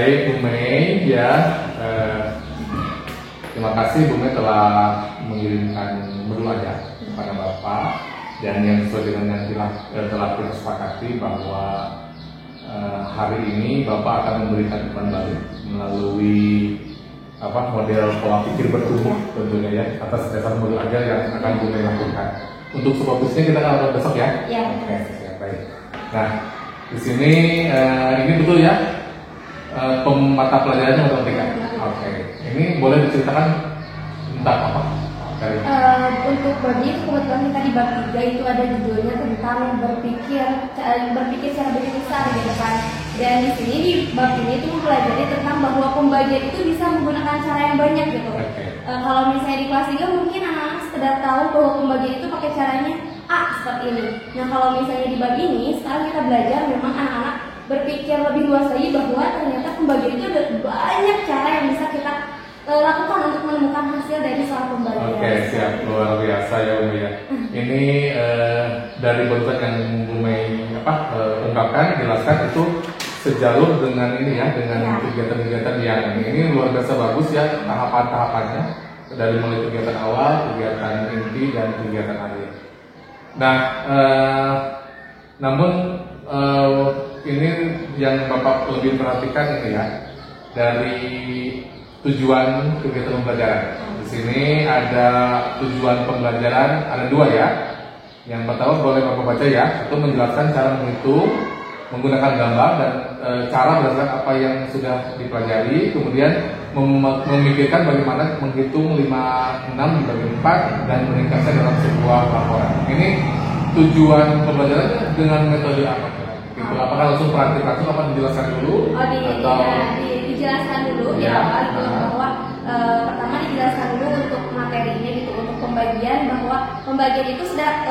Baik Bu Mei ya, terima kasih Bu Mei telah mengirimkan menu aja kepada Bapak, dan yang sesuai dengan yang telah kita sepakati bahwa hari ini Bapak akan memberikan umpan balik melalui model pola pikir bertumbuh tentunya ya, atas dasar modul aja yang akan Bu Mei lakukan. Untuk fokusnya kita akan besok ya. Ya. Oke, siap, baik. Nah, di sini ini betul ya, mata pelajarannya matematika. Oke, ini boleh diceritakan tentang apa? Untuk bab ini kebetulan kita di bab 3 itu ada judulnya tentang berpikir secara besar gitu kan. Dan di sini di bab ini itu mempelajari tentang bahwa pembagian itu bisa menggunakan cara yang banyak gitu. Kalau misalnya di kelas 3 mungkin anak-anak sekedar tahu bahwa pembagian itu pakai caranya A seperti ini. Nah kalau misalnya di bab ini sekarang kita belajar memang anak-anak berpikir lebih luas lagi bahwa ternyata pembagian itu ada banyak cara yang bisa kita lakukan untuk menemukan hasil dari soal pembagian. Oke, siap, luar biasa ya Bu Mei ya. Ini dari barusan yang Bu Mei ungkapkan, jelaskan itu sejalur dengan ini ya, dengan kegiatan-kegiatan yang ini luar biasa bagus ya, tahapan-tahapannya dari mulai kegiatan awal, kegiatan inti dan kegiatan akhir. Nah, namun ini yang Bapak lebih perhatikan ini ya, dari tujuan kegiatan pembelajaran. Di sini ada tujuan pembelajaran, ada dua ya. Yang pertama boleh Bapak baca ya, itu menjelaskan cara menghitung menggunakan gambar dan cara berdasarkan apa yang sudah dipelajari, kemudian memikirkan bagaimana menghitung 5, 6 dibagi 4 dan meningkatkan dalam sebuah laporan. Ini tujuan pembelajarannya dengan metode apa? Gitu. Apakah langsung praktik langsung apa dijelaskan dulu? Dijelaskan dulu ya, bahwa pertama dijelaskan dulu untuk materinya gitu, untuk pembagian, bahwa pembagian itu sudah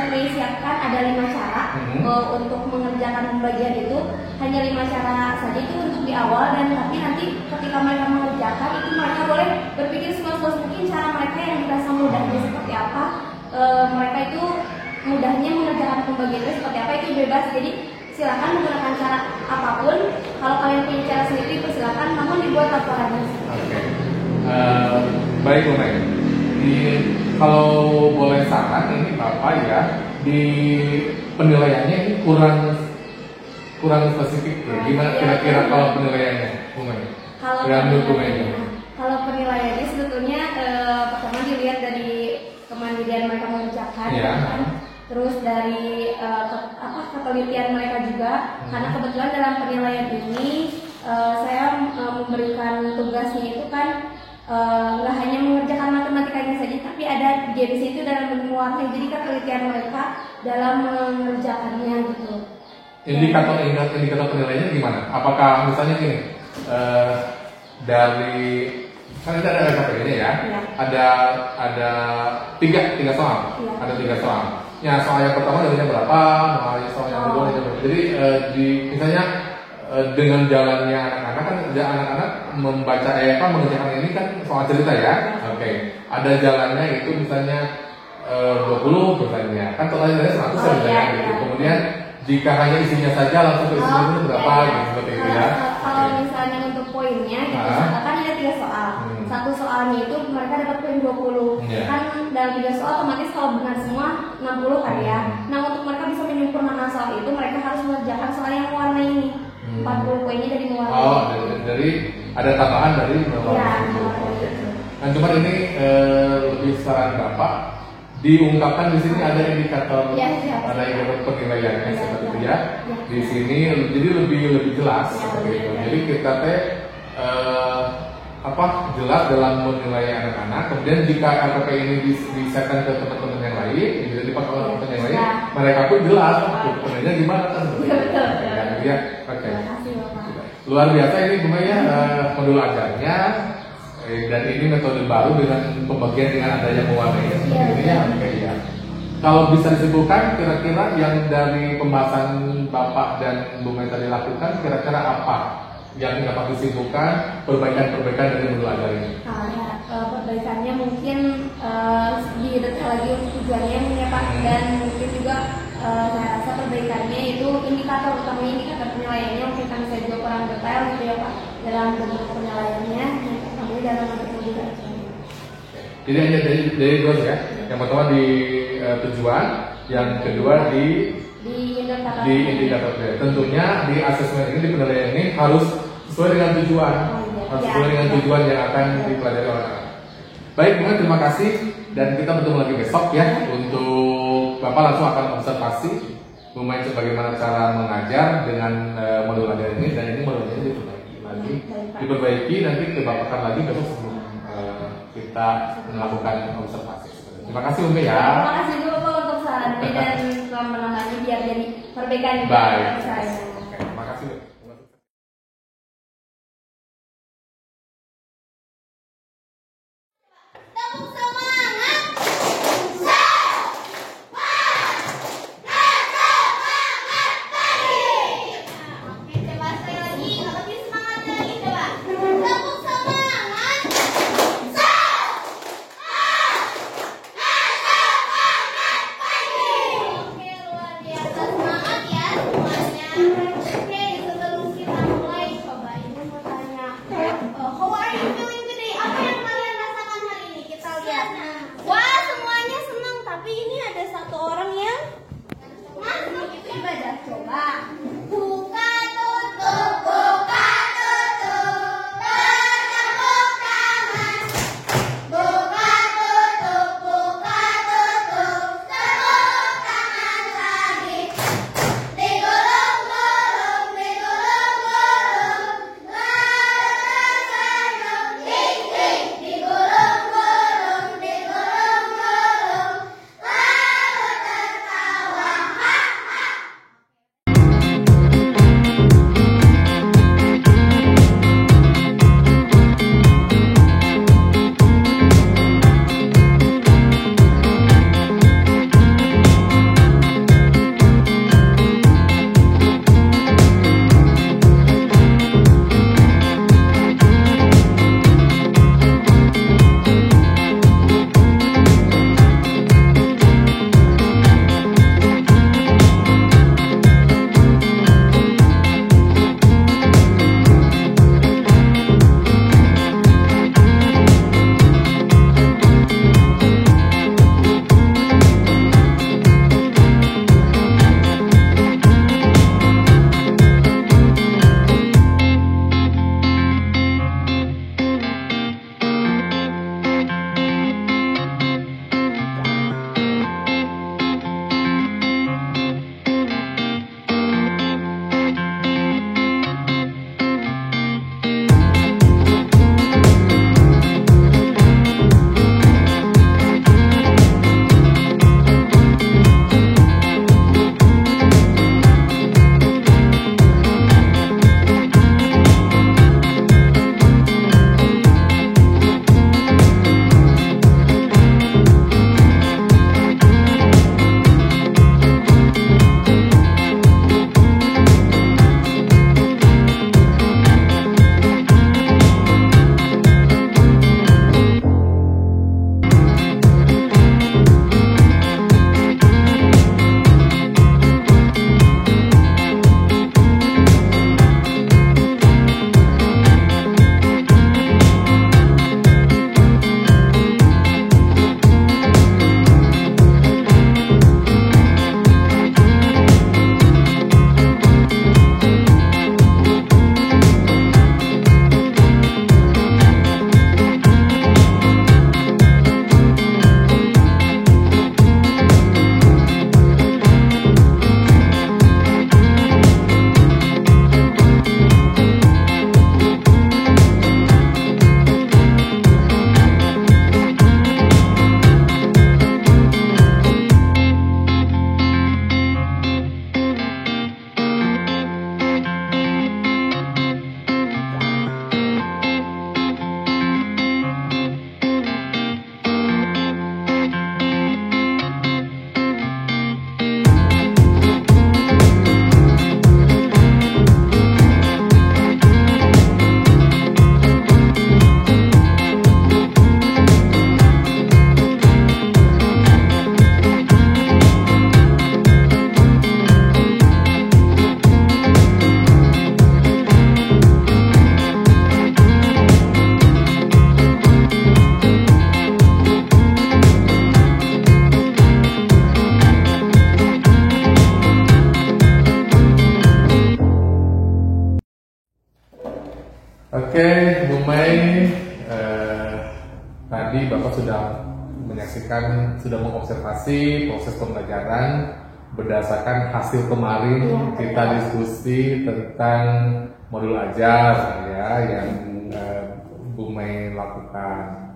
disiapkan ada 5 cara untuk mengerjakan pembagian itu, hanya 5 cara saja itu untuk di awal, dan tapi nanti ketika mereka mengerjakan itu mereka boleh berpikir seluas mungkin cara mereka yang dirasa mudahnya seperti apa, mereka itu mudahnya mengerjakan pembagian itu seperti apa, itu bebas. Jadi silakan menggunakan cara apapun. Kalau kalian punya cara sendiri silakan, namun dibuat laporannya. Oke. Baik Bu Mei. Kalau boleh saran ini Bapak ya, di penilaiannya ini kurang spesifik ya. Gimana kira-kira kalau penilaiannya Bu Mei? Kalau penilaiannya sebetulnya pertama dilihat dari kemandirian mereka mengerjakan, kan? Terus dari ketelitian mereka juga, karena kebetulan dalam penilaian ini saya memberikan tugasnya itu kan nggak hanya mengerjakan matematikanya saja, tapi ada di situ dalam mewarnai, jadi ketelitian mereka dalam mengerjakannya gitu. Indikator penilaiannya gimana? Apakah misalnya gini, dari kan itu ada LKPD-nya ya, ada tiga soal, ada 3 soal. Ya, soal yang pertama nilainya berapa, soal yang kedua nilainya berapa. Jadi misalnya dengan jalannya anak-anak kan, anak-anak membaca mengerjakan ini kan soal cerita ya. Oke. Ada jalannya itu misalnya 20 misalnya, kan totalnya 100 misalnya gitu. Kemudian jika hanya isinya saja langsung ke isinya itu berapa gitu, seperti itu ya. Kalau misalnya untuk poinnya gitu, kan ada 3 soal. Satu soalnya itu mereka dapat poin 20. Kan dalam 3 soal otomatis kalau benar semua 60 kan ya. Nah, untuk mereka bisa menyempurnakan soal itu, mereka harus mengerjakan soal yang warna ini. 40 poinnya dari mewarnai. Dari ada tambahan dari mewarnai. Nah, cuma ini lebih saran Bapak diungkapkan di sini ada indikator, ada indikator penilaiannya seperti itu ya. Di sini jadi lebih jelas seperti itu. Jadi kita jelas dalam menilai anak-anak. Kemudian jika LKP ini disesuaikan ke teman-teman yang lain, jadi dipakai oleh teman yang lain, mereka pun jelas penilaiannya gimana kan? Ya, oke. Luar biasa ini Bu Mei ya, modul ajarnya. Dan ini metode baru dengan pembagian dengan adanya mewarnai seperti ini ya. Kalau bisa disimpulkan, kira-kira yang dari pembahasan Bapak dan Bu Mei tadi lakukan, kira-kira apa yang dapat disimpulkan perbaikan-perbaikan dari modul ajar ini? Perbaikannya mungkin didetail lagi untuk tujuannya ya Pak, dan mungkin juga saya rasa perbaikannya itu indikator utamanya indikator penilaiannya mungkin kami saya juga kurang detail gitu ya Pak dalam bentuk penilaiannya kami dalam bentuk juga. Jadi hanya dari dua ya. Yang pertama di tujuan, yang kedua di indikator. Tentunya di asesmen ini, di penilaian ini harus sesuai dengan tujuan, harus sesuai dengan tujuan yang akan dipelajari oleh anak. Baik, Bunga, terima kasih dan kita bertemu lagi besok ya. Untuk Bapak langsung akan observasi bagaimana cara mengajar dengan modul ajar ini, dan ini modulnya diperbaiki nanti ke Bapak lagi besok sebelum kita melakukan observasi. Terima kasih Umi ya. Terima kasih juga Pak untuk sarannya dan menangani biar jadi perbaikan baik. Saya. Terima kasih. Semangat ya semuanya. Oke, Bu Mei, tadi Bapak sudah menyaksikan, sudah mengobservasi proses pembelajaran berdasarkan hasil kemarin kita diskusi tentang modul ajar ya yang Bu Mei lakukan,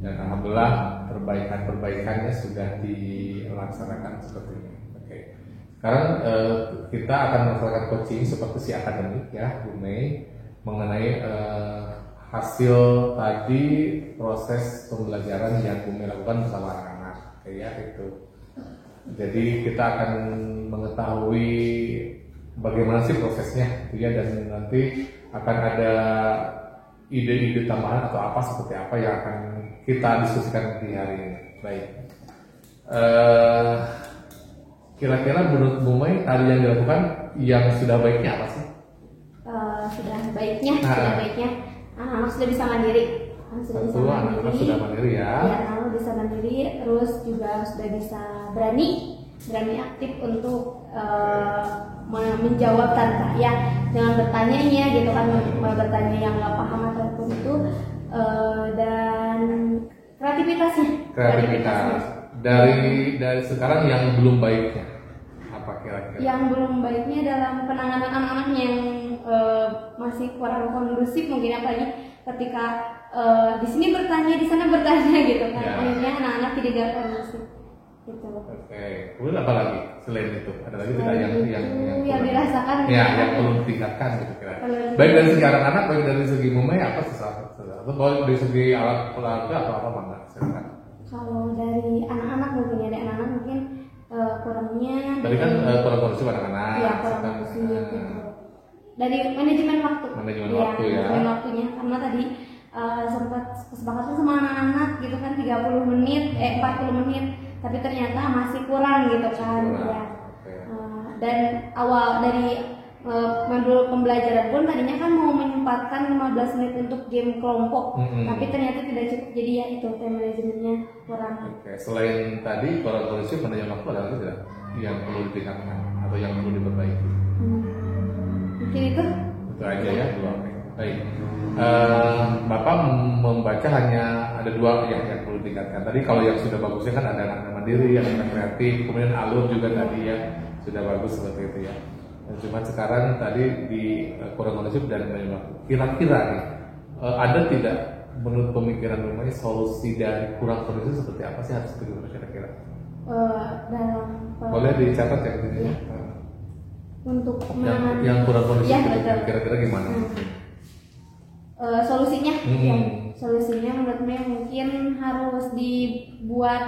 dan alhamdulillah perbaikannya sudah dilaksanakan seperti ini. Oke. Sekarang kita akan melakukan coaching seperti si akademik ya Bu Mei mengenai hasil tadi proses pembelajaran yang Bu Mei lakukan bersama anak-anak ya itu. Jadi kita akan mengetahui bagaimana sih prosesnya gitu ya, dan nanti akan ada ide-ide tambahan atau apa seperti apa yang akan kita diskusikan di hari ini. Baik. Kira-kira menurut Bu Mei tadi yang dilakukan yang sudah baiknya apa sih? Sudah baiknya anak-anak sudah bisa mandiri. Anak-anak sudah mandiri ya. Ya, anak-anak bisa mandiri, terus juga sudah bisa berani aktif untuk menjawab tanpa ya dengan bertanyanya gitu kan, bertanya yang nggak paham ataupun itu, dan kreativitas dari sekarang yang belum baiknya apa kira-kira? Yang belum baiknya dalam penanganan anak-anak yang masih kurang kondusif mungkin, apalagi ketika di sini bertanya, di sana bertanya gitu kan, akhirnya anak-anak tidak kondusif gitu. Oke, kemudian apa lagi selain itu? Ada lagi tidak yang dirasakan? Ya, yang perlu ditingkatkan gitu kira. Baik dari segi anak-anak, baik dari segi Bu Mei apa sesuatu? Atau dari segi alat olahraga atau apa mana? Kalau dari anak-anak mungkin kurangnya. Tadi kan kurang kondusif anak-anak. Iya, kurang kondusif gitu. Dari manajemen waktu. Manajemen waktunya, karena tadi sempat kesepakatan sama anak-anak gitu kan 30 menit, 40 menit, tapi ternyata masih kurang gitu kan. Ya. Dan awal dari modul pembelajaran pun tadinya kan mau menyempatkan 15 menit untuk game kelompok, tapi ternyata tidak cukup, jadi ya itu time manajemennya kurang. Selain tadi kurang kondusif, manajemen waktu ada lagi tidak yang perlu ditingkatkan atau yang perlu diperbaiki? Mungkin itu aja ya, dua. Baik. Bapak membaca hanya ada dua yang perlu ditingkatkan. Tadi kalau yang sudah bagusnya kan ada anak mandiri, anak kreatif, kemudian alur juga tadi ya sudah bagus seperti itu ya. Dan cuma sekarang tadi di kurang kondusif dan kira-kira nih ada tidak menurut pemikiran Bu Mei solusi dari kurang kondusif seperti apa sih harus bagaimana kira-kira? Boleh dicatat ya gitu ya. Untuk yang kurang kondusif kira-kira gimana? Solusinya solusinya menurut saya mungkin harus dibuat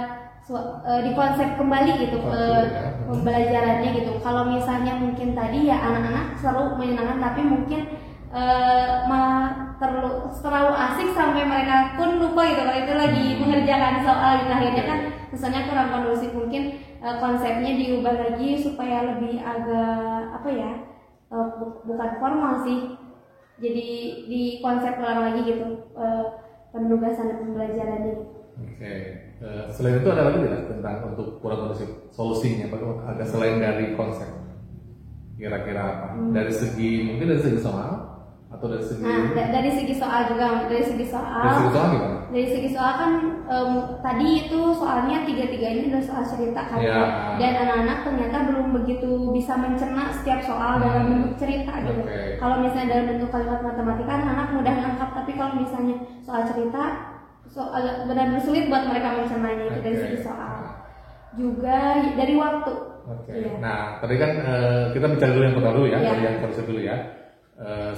di konsep kembali gitu pembelajarannya gitu. Kalau misalnya mungkin tadi ya anak-anak seru menyenangkan, tapi mungkin malah terlalu asik sampai mereka pun lupa gitu kalau itu lagi mengerjakan soal gitu. Akhirnya kan kesannya kurang kondusif. Mungkin konsepnya diubah lagi supaya lebih agak apa ya, bukan formal sih, jadi di konsep ulang lagi gitu penugasan dan pembelajarannya. Oke. Selain itu ada lagi tidak tentang untuk kurang kondusif solusinya? Ada selain dari konsep kira-kira apa? Dari segi mungkin dari segi soal atau dari segi dari segi soal juga. Dari segi soal gimana? Dari segi soal kan tadi itu soalnya tiga-tiga ini adalah soal cerita kan, dan anak-anak ternyata belum begitu bisa mencerna setiap soal dalam bentuk cerita gitu. Kalau misalnya dalam bentuk kalimat matematika anak-anak mudah nangkap, tapi kalau misalnya soal cerita benar-benar sulit buat mereka mencernanya. Itu dari segi soal. Juga dari waktu. Ya. Nah, tadi kan kita bicara dulu yang pertama dulu ya, dari yang konsep dulu ya.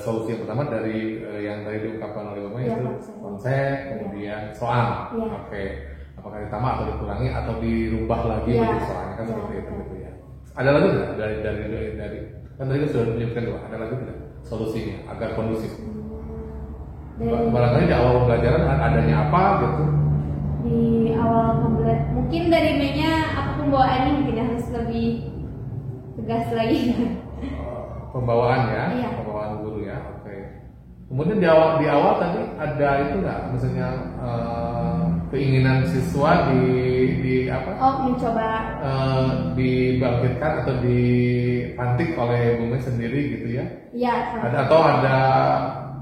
Solusi yang pertama dari yang tadi diungkapkan oleh Bu Mei itu konsep, kemudian soal. Apakah ditambah atau dikurangi atau dirubah lagi bentuk soalnya kan seperti itu gitu ya. Ada lagi tidak dari kan tadi sudah menyebutkan dua. Ada lagi tidak solusinya agar kondusif? Barangkali di awal pembelajaran adanya apa gitu? Di awal pembelajaran mungkin dari mainnya apa pembawaannya mungkin harus lebih tegas lagi. Pembawaan ya, pembawaan guru ya. Kemudian di awal tadi ada itu nggak, misalnya keinginan siswa di apa? Mencoba dibangkitkan atau dipantik oleh Bu Mei sendiri gitu ya? Iya. Atau ada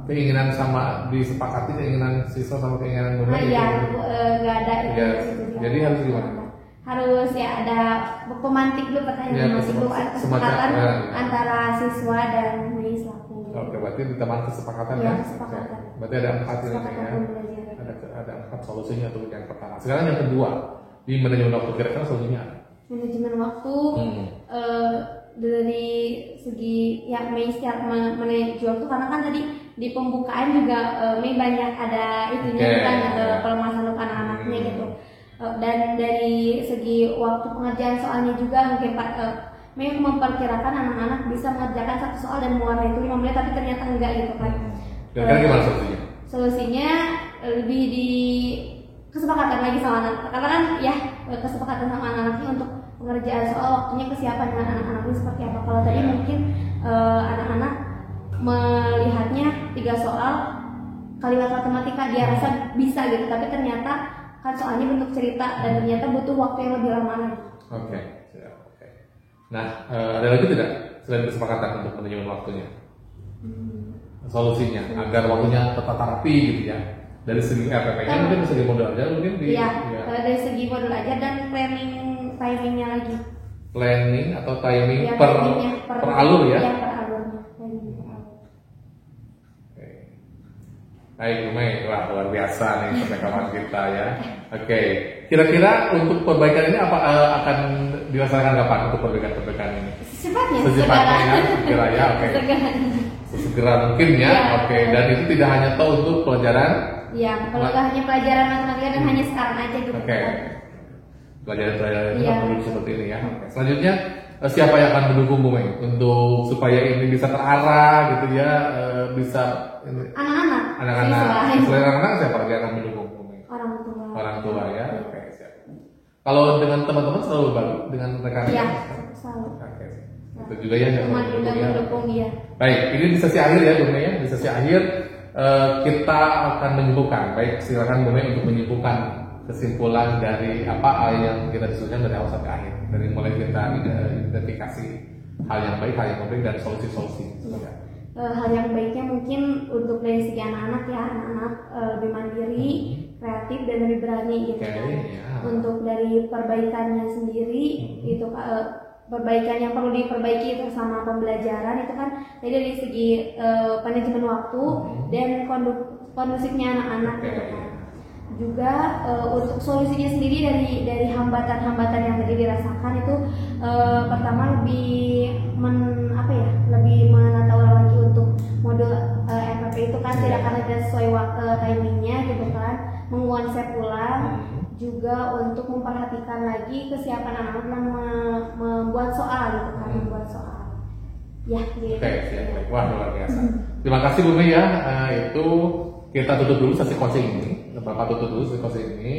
keinginan sama disepakati keinginan siswa sama keinginan guru? Iya, nggak ada itu. Ya, Gitu, jadi harus gimana? Harus ya ada pemantik dulu, pertanyaan pemantik dulu, kesepakatan antara siswa dan siswa. Oke, berarti di teman kesepakatan ya? Kesepakatan. Berarti ada 4 ini ya. Ada 4 solusinya tuh yang pertama. Sekarang yang kedua, di manajemen waktu kira-kira solusinya apa? Manajemen waktu dari segi ya secara manajemen waktu, karena kan tadi di pembukaan juga banyak ada itunya kan pelemahan untuk anak-anaknya gitu. Dan dari segi waktu pengerjaan soalnya juga mungkin memperkirakan anak-anak bisa mengerjakan satu soal dan mewarnai itu 5 menit, tapi ternyata enggak gitu kan. Kira-kira gimana solusinya? Solusinya lebih di kesepakatan lagi sama anak, karena kan ya kesepakatan sama anak-anaknya untuk pengerjaan soal, waktunya kesiapan dengan anak-anaknya seperti apa. Kalau tadi mungkin anak-anak melihatnya 3 soal kalimat matematika dia rasa bisa gitu, tapi ternyata kan soalnya bentuk cerita dan ternyata butuh waktu yang lebih lama lagi. Oke. Nah, ada lagi tidak selain kesepakatan untuk manajemen waktunya? Solusinya agar waktunya tertata rapi gitu ya. Dari segi RPP-nya mungkin dari segi modul aja mungkin dari segi modul aja dan timingnya lagi. Planning atau timing per alur ya? Iya, per alurnya. Baik, Mei, wah luar biasa nih percakapan kita ya. Oke, kira-kira untuk perbaikan ini apa akan dilaksanakan kapan untuk perbaikan ini? Secepatnya ya, kira ya, oke. Sesegera mungkin ya, oke. Dan itu tidak hanya untuk pelajaran? Iya, kalau nggak hanya pelajaran matematika dan hanya sekarang aja gitu. Oke. Pelajaran-pelajaran itu perlu seperti ini ya. Oke. Selanjutnya siapa yang akan mendukung Bu Mei untuk supaya ini bisa terarah gitu ya, bisa anak-anak. Selain anak-anak siapa lagi akan mendukung Bu Mei? Orang tua ya. Oke, siap. Kalau dengan teman-teman selalu baru dengan rekan-rekan? Iya, selalu. Oke. Itu juga ya yang mendukung ya. Baik, ini di sesi akhir ya Bu Mei ya. Di sesi akhir kita akan menyimpulkan. Baik, silakan Bu Mei untuk menyimpulkan kesimpulan dari apa yang kita diskusikan dari awal sampai akhir, dari mulai kita identifikasi hal yang baik, hal yang baik dan solusi-solusi. Hal yang baiknya mungkin untuk dari segi anak-anak ya, anak-anak lebih mandiri, kreatif dan lebih berani gitu kan. Untuk dari perbaikannya sendiri itu perbaikan yang perlu diperbaiki bersama pembelajaran itu kan dari segi manajemen waktu dan kondusifnya anak-anak gitu kan. Juga untuk solusinya sendiri dari hambatan-hambatan yang tadi dirasakan itu pertama lebih lebih menata ulang lagi untuk modul RPP itu kan tidak akan ada sesuai timingnya gitu kan, menguasai ulang. Juga untuk memperhatikan lagi kesiapan anak-anak dalam membuat soal gitu kan, membuat soal. Ya, gitu. Oke, wah luar biasa. Terima kasih Bu Mei ya. Itu kita tutup dulu sesi coaching ini. Bapak tutup dulu sesi coaching ini.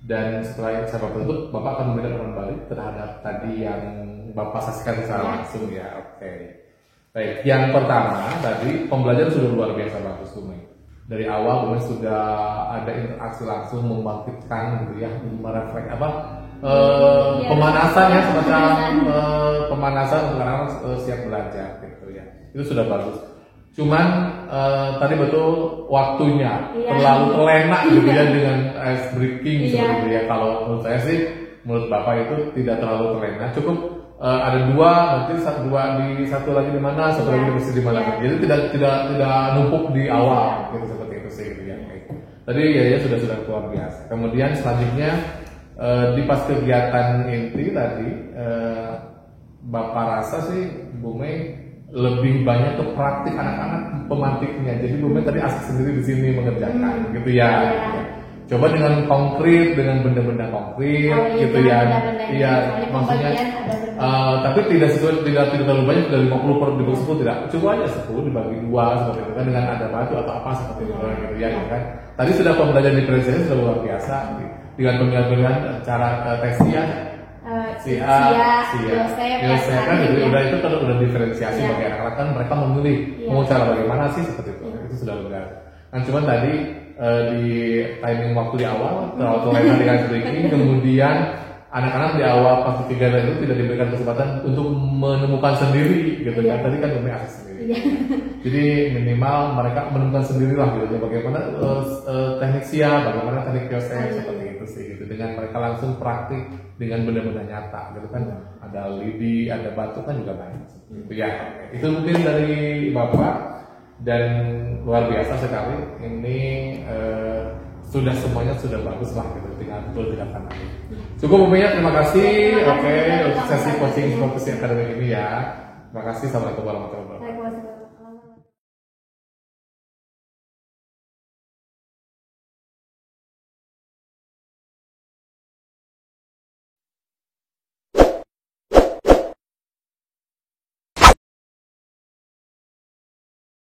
Dan setelah saya tutup, Bapak akan memberikan umpan balik terhadap tadi yang Bapak saksikan secara langsung ya. Oke. Baik, yang pertama tadi pembelajaran sudah luar biasa bagus Bu Mei. Dari awal Bu Mei sudah ada interaksi langsung membangkitkan gitu ya, merefleks pemanasan ya, semacam pemanasan untuk anak siap belajar gitu ya. Itu sudah bagus. Cuman tadi betul waktunya terlalu terlena gitu ya dengan ice breaking seperti ya. Kalau menurut saya sih, menurut Bapak itu tidak terlalu terlena. Cukup ada 2, nanti satu lagi di mana, satu lagi di mana. Jadi tidak numpuk di awal gitu seperti itu sih gitu ya. Tadi ya sudah luar biasa. Kemudian selanjutnya di pas kegiatan inti tadi Bapak rasa sih Bu Mei lebih banyak ke praktik anak-anak pemantiknya. Jadi Bu Mei tadi asik sendiri di sini mengerjakan gitu ya. Coba dengan konkret, dengan benda-benda konkret gitu ya. Iya, maksudnya tapi tidak terlalu banyak, dari 50 per dibagi 10 tidak. Coba aja 10 dibagi 2 seperti itu kan, dengan ada batu atau apa seperti itu gitu ya kan. Tadi sudah pembelajaran diferensiasi sudah luar biasa dengan pemilihan cara tesnya si Yosef kan gitu, itu kan udah diferensiasi bagi anak-anak kan, mereka memilih mau cara bagaimana sih seperti itu sudah benar. Kan cuma tadi di timing waktu di awal terlalu terlena dengan breaking, kemudian anak-anak di awal pas kegiatan itu tidak diberikan kesempatan untuk menemukan sendiri gitu kan. Tadi kan kami asik sendiri. Iya. Jadi minimal mereka menemukan sendirilah gitu bagaimana teknik siap, bagaimana teknik kiosek seperti itu sih gitu. Dengan mereka langsung praktik dengan benda-benda nyata gitu kan. Ada lidi, ada batu kan juga banyak. Gitu ya. Itu mungkin dari Bapak dan luar biasa sekali. Ini sudah semuanya sudah bagus lah gitu tinggal tinggalkan lagi. Cukup Buminya, terima kasih. Oke, untuk sesi coaching fokus akademik ini ya. Terima kasih. Assalamualaikum warahmatullahi wabarakatuh.